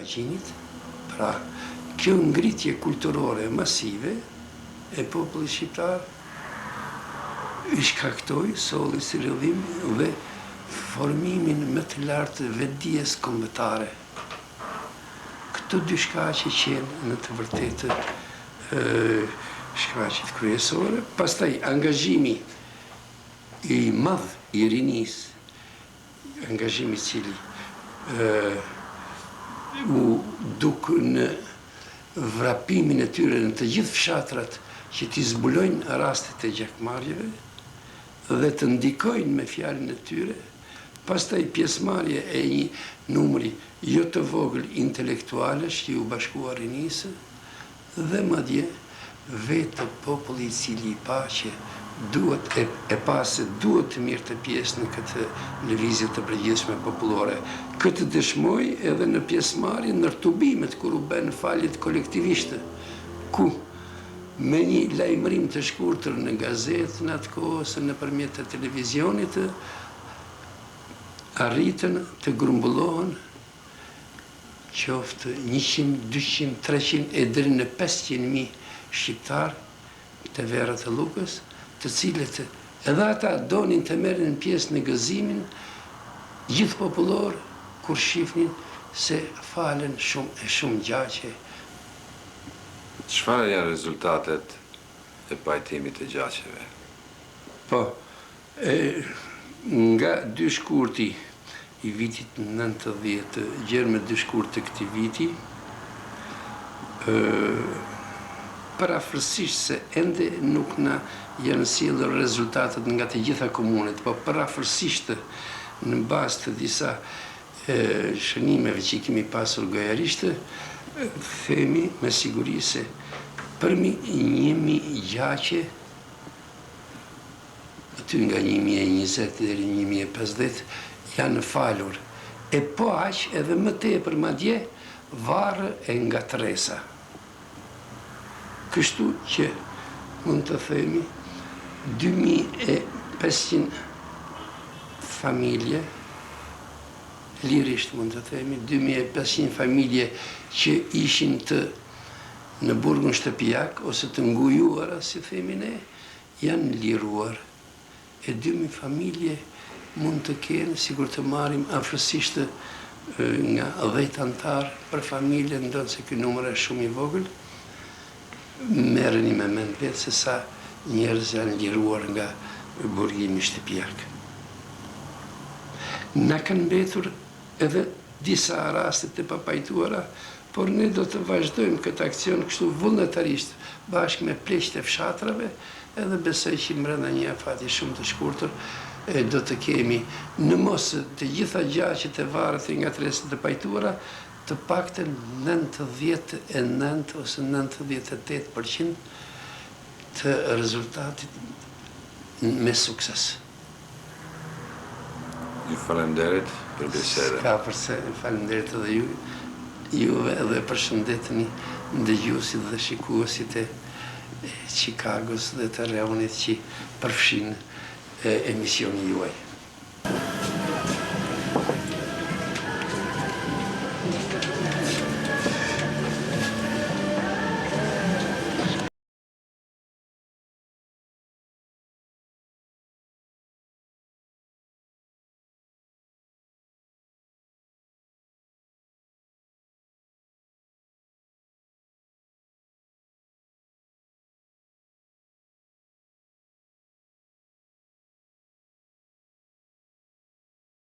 baqinit. Pra, kjo ngritje kulturore masive e popullit shqiptar i shkaktoi solli si rrëdhim dhe formimin më të lartë të vetdijes kombëtare. Këto dy shkaqe qenë në të vërtetë shkaqet kryesore. Pastaj angazhimi i madh i rinisë, angazhimi i cili u duk në vrapimin e tyre në të gjithë fshatrat që t'i zbulojnë rastet e gjakmarrjeve dhe të ndikojnë me fjalën e tyre, pastaj pjesëmarrje e një numri jo të vogël intelektualesh që u bashkuar rinisë dhe madje vetë populli i cili i pa që duhet e pa se duhet të mirë të pjesë në këtë lëvizje të përgjithshme popullore. Këtë dëshmoi edhe në pjesëmarrje në rtubimet kur u bën faljet kolektiviste, ku me një lajmërim të shkurtër në gazetë në atë kohë ose nëpërmjet të televizionit arritën të grumbullohen qoftë 100, 200, 300 e deri në 500.000 shqiptar të verët e Lukës, të cilët edhe ata donin të merrin pjesë në gëzimin gjithë popullor kur shifnin se falen shumë gjaqe. Çfarë janë rezultatet e pajtimit të gjaqeve? Po, nga 2 shkurti i vitit 90, gjerë me 2 shkurt të këtij viti, parafërsisht se ende nuk na janë sjellur rezultatet nga të gjitha komunet, po parafërsisht në bazë të disa shënimeve që kemi pasur gojarisht, themi me siguri se përmi 1000 gjaqe, aty nga 1020 deri 1050, janë falur. E po aq edhe më tepër madje varë e ngatresa. Kështu që mund të themi 2500 familje, lirisht mund të themi 2500 familje që ishin në burgun shtëpiak ose të ngujuara, si themi ne, janë liruar. E 2000 familje mund të kenë, sigur të marrim afërsisht nga 10 antar për familje, ndonë se ky numër është shumë i vogël, merreni me mend vetë se sa njerëz janë liruar nga burgimi shtëpiak. Na kanë mbetur edhe disa raste të papajtuara, por ne do të vazhdojmë këtë aksion kështu vullnetarisht bashkë me pleqët e fshatrave, edhe besoj që brenda një afati shumë të shkurtër do të kemi në mos të gjitha gjaqet e varët e ngatresave të pajtuara, të paktën 99 ose 98% të rezultatit me sukses. Ju falenderit për bisedën. Ka përse falenderit edhe juve edhe përshëndetni ndëgjuesit dhe shikuesit e Chicagos dhe të Reunit që përfshin emisioni juaj.